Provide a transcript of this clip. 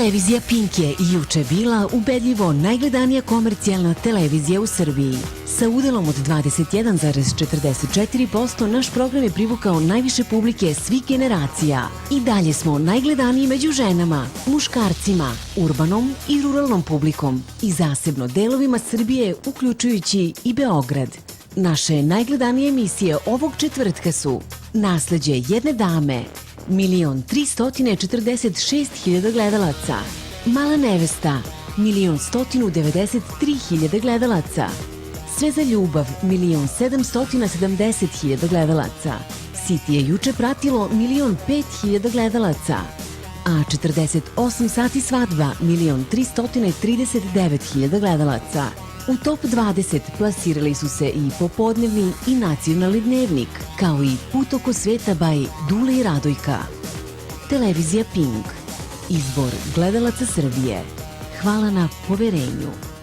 Televizija Pink je juče bila ubedljivo najgledanija komercijalna televizija u Srbiji. Sa udelom od 21,44% naš program je privukao najviše publike svih generacija. I dalje smo najgledaniji među ženama, muškarcima, urbanom i ruralnom publikom i zasebno delovima Srbije, uključujući i Beograd. Naše najgledanije emisije ovog četvrtka su Nasleđe jedne dame, 1.346.000 gledalaca, Mala nevesta, 1.193.000 gledalaca, Sve za ljubav, 1.770.000 gledalaca, City je juče pratilo 1.005.000 gledalaca, a 48 sati svadba, 1.339.000 gledalaca. U top 20 plasirali su se i popodnevni i nacionalni dnevnik, kao i Put oko sveta by Dule i Radojka. Televizija Pink. Izbor gledalaca Srbije. Hvala na poverenju.